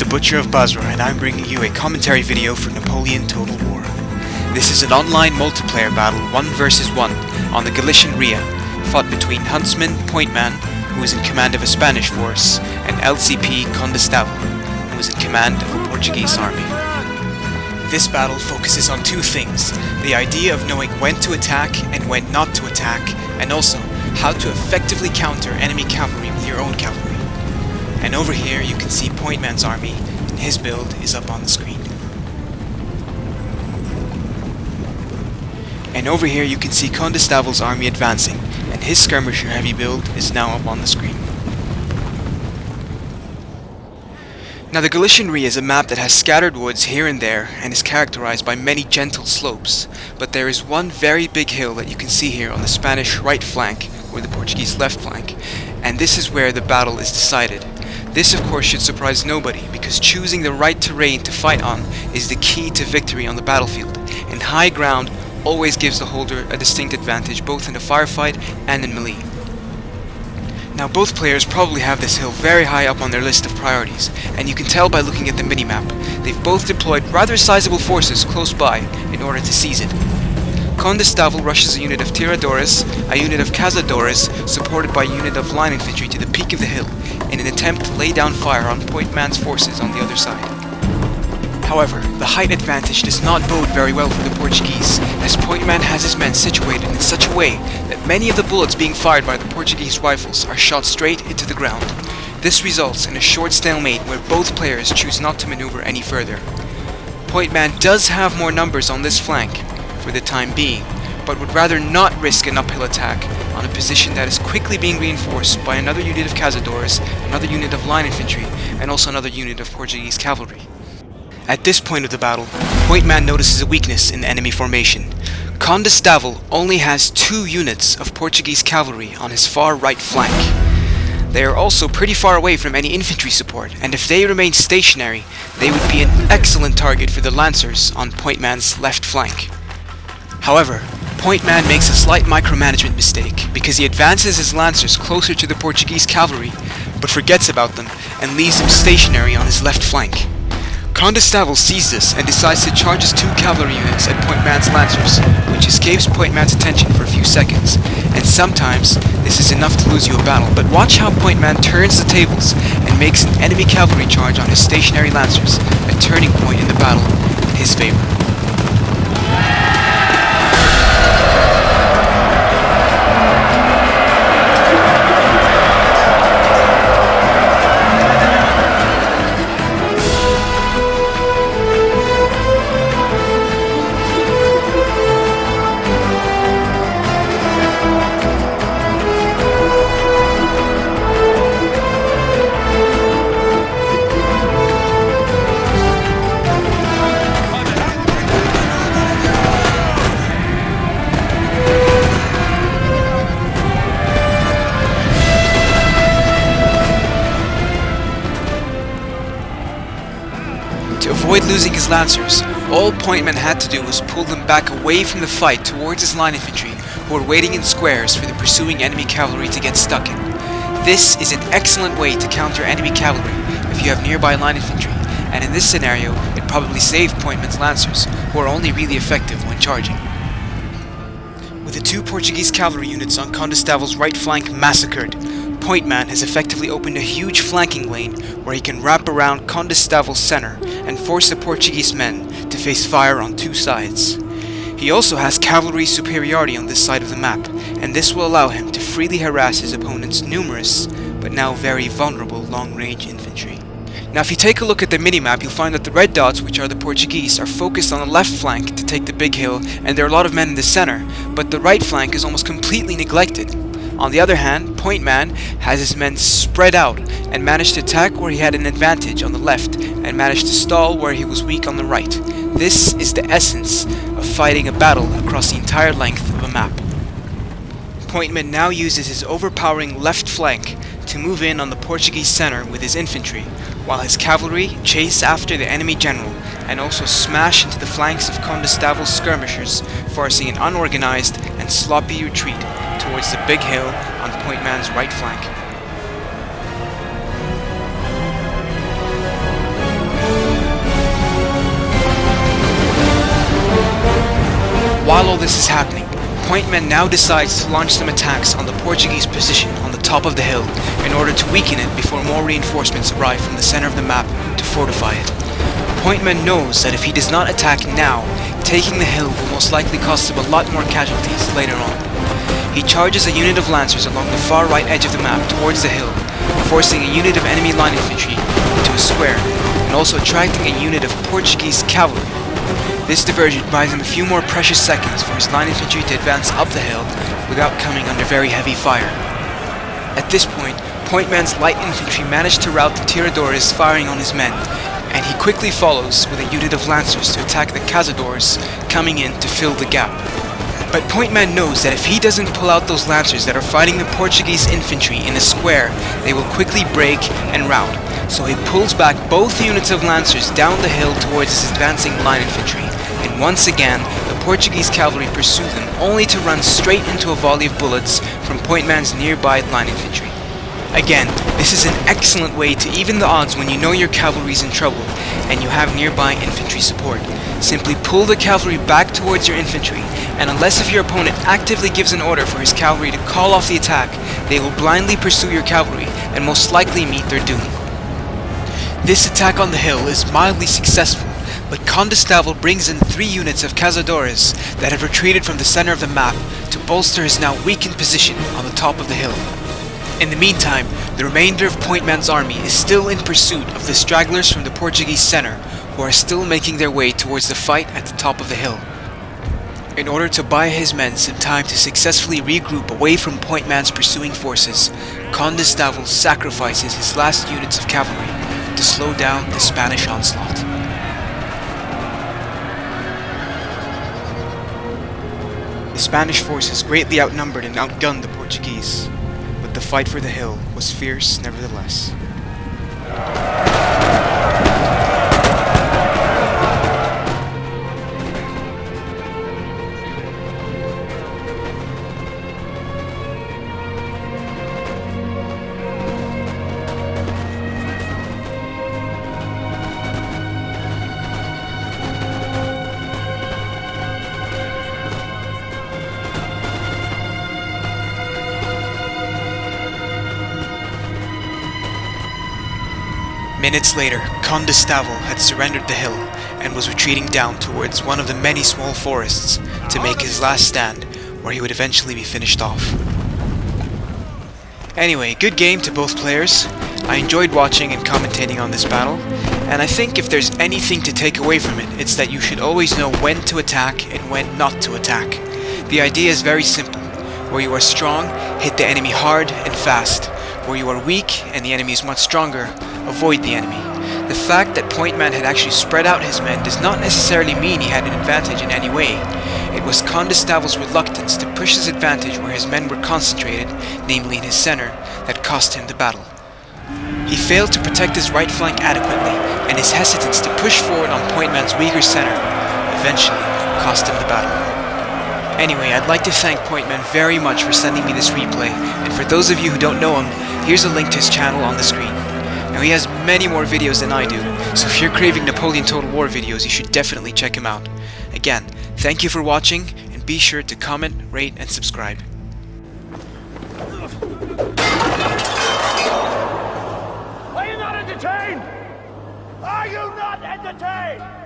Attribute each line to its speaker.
Speaker 1: Butcher of Basra, and I'm bringing you a commentary video for Napoleon Total War. This is an online multiplayer battle 1 versus 1 on the Galician Ria, fought between Huntsman Pointman, who is in command of a Spanish force, and LCP Condestavel, who is in command of a Portuguese army. This battle focuses on two things: the idea of knowing when to attack and when not to attack, and also how to effectively counter enemy cavalry with your own cavalry. And over here you can see Pointman's army, and his build is up on the screen. And over here you can see Condestavel's army advancing, and his skirmisher heavy build is now up on the screen. Now the Galician Ria is a map that has scattered woods here and there and is characterized by many gentle slopes, but there is one very big hill that you can see here on the Spanish right flank, or the Portuguese left flank, and this is where the battle is decided. This of course should surprise nobody, because choosing the right terrain to fight on is the key to victory on the battlefield, and high ground always gives the holder a distinct advantage both in a firefight and in melee. Now both players probably have this hill very high up on their list of priorities, and you can tell by looking at the minimap. They've both deployed rather sizable forces close by in order to seize it. Condestavel rushes a unit of tiradores, a unit of cazadores, supported by a unit of line infantry to the peak of the hill, in an attempt to lay down fire on Pointman's forces on the other side. However, the height advantage does not bode very well for the Portuguese, as Pointman has his men situated in such a way that many of the bullets being fired by the Portuguese rifles are shot straight into the ground. This results in a short stalemate where both players choose not to maneuver any further. Pointman does have more numbers on this flank, for the time being, but would rather not risk an uphill attack on a position that is quickly being reinforced by another unit of cazadores, another unit of line infantry, and also another unit of Portuguese cavalry. At this point of the battle, Pointman notices a weakness in the enemy formation. Condestavel only has 2 units of Portuguese cavalry on his far right flank. They are also pretty far away from any infantry support, and if they remain stationary, they would be an excellent target for the lancers on Pointman's left flank. However, Pointman makes a slight micromanagement mistake, because he advances his lancers closer to the Portuguese cavalry, but forgets about them and leaves them stationary on his left flank. Condestavel sees this and decides to charge his 2 cavalry units at Pointman's lancers, which escapes Pointman's attention for a few seconds, and sometimes this is enough to lose you a battle, but watch how Pointman turns the tables and makes an enemy cavalry charge on his stationary lancers, a turning point in the battle in his favor. To avoid losing his lancers, all Pointman had to do was pull them back away from the fight towards his line infantry, who were waiting in squares for the pursuing enemy cavalry to get stuck in. This is an excellent way to counter enemy cavalry if you have nearby line infantry, and in this scenario it probably saved Pointman's lancers, who are only really effective when charging. With the 2 Portuguese cavalry units on Condestavel's right flank massacred, Pointman has effectively opened a huge flanking lane where he can wrap around Condestavel's center and force the Portuguese men to face fire on 2 sides. He also has cavalry superiority on this side of the map, and this will allow him to freely harass his opponent's numerous, but now very vulnerable long-range infantry. Now if you take a look at the minimap, you'll find that the red dots, which are the Portuguese, are focused on the left flank to take the big hill, and there are a lot of men in the center, but the right flank is almost completely neglected. On the other hand, Pointman has his men spread out and managed to attack where he had an advantage on the left and managed to stall where he was weak on the right. This is the essence of fighting a battle across the entire length of a map. Pointman now uses his overpowering left flank to move in on the Portuguese center with his infantry, while his cavalry chase after the enemy general and also smash into the flanks of Condestavel's skirmishers, forcing an unorganized and sloppy retreat towards the big hill on Pointman's right flank. this is happening, Pointman now decides to launch some attacks on the Portuguese position on the top of the hill in order to weaken it before more reinforcements arrive from the center of the map to fortify it. Pointman knows that if he does not attack now, taking the hill will most likely cost him a lot more casualties later on. He charges a unit of lancers along the far right edge of the map towards the hill, forcing a unit of enemy line infantry into a square, and also attracting a unit of Portuguese cavalry. This diversion buys him a few more precious seconds for his line infantry to advance up the hill without coming under very heavy fire. At this point, Pointman's light infantry managed to rout the tiradores firing on his men, and he quickly follows with a unit of lancers to attack the cazadores coming in to fill the gap. But Pointman knows that if he doesn't pull out those lancers that are fighting the Portuguese infantry in a square, they will quickly break and rout. So he pulls back both units of lancers down the hill towards his advancing line infantry, and once again the Portuguese cavalry pursue them, only to run straight into a volley of bullets from Pointman's nearby line infantry. Again, this is an excellent way to even the odds when you know your cavalry is in trouble and you have nearby infantry support. Simply pull the cavalry back towards your infantry, and unless if your opponent actively gives an order for his cavalry to call off the attack, they will blindly pursue your cavalry and most likely meet their doom. This attack on the hill is mildly successful, but Condestavel brings in 3 units of cazadores that have retreated from the center of the map to bolster his now weakened position on the top of the hill. In the meantime, the remainder of Pointman's army is still in pursuit of the stragglers from the Portuguese center, who are still making their way towards the fight at the top of the hill. In order to buy his men some time to successfully regroup away from Pointman's pursuing forces, Condestavel sacrifices his last units of cavalry to slow down the Spanish onslaught. The Spanish forces greatly outnumbered and outgunned the Portuguese, but the fight for the hill was fierce nevertheless. Minutes later, Condestavel had surrendered the hill and was retreating down towards one of the many small forests to make his last stand, where he would eventually be finished off. Anyway, good game to both players. I enjoyed watching and commentating on this battle, and I think if there's anything to take away from it, it's that you should always know when to attack and when not to attack. The idea is very simple. Where you are strong, hit the enemy hard and fast. Where you are weak and the enemy is much stronger, avoid the enemy. The fact that Pointman had actually spread out his men does not necessarily mean he had an advantage in any way. It was Condestavel's reluctance to push his advantage where his men were concentrated, namely in his center, that cost him the battle. He failed to protect his right flank adequately, and his hesitance to push forward on Pointman's weaker center eventually cost him the battle. Anyway, I'd like to thank Pointman very much for sending me this replay, and for those of you who don't know him, here's a link to his channel on the screen. Now he has many more videos than I do, so if you're craving Napoleon Total War videos, you should definitely check him out. Again, thank you for watching, and be sure to comment, rate, and subscribe.
Speaker 2: Are you not entertained? Are you not entertained?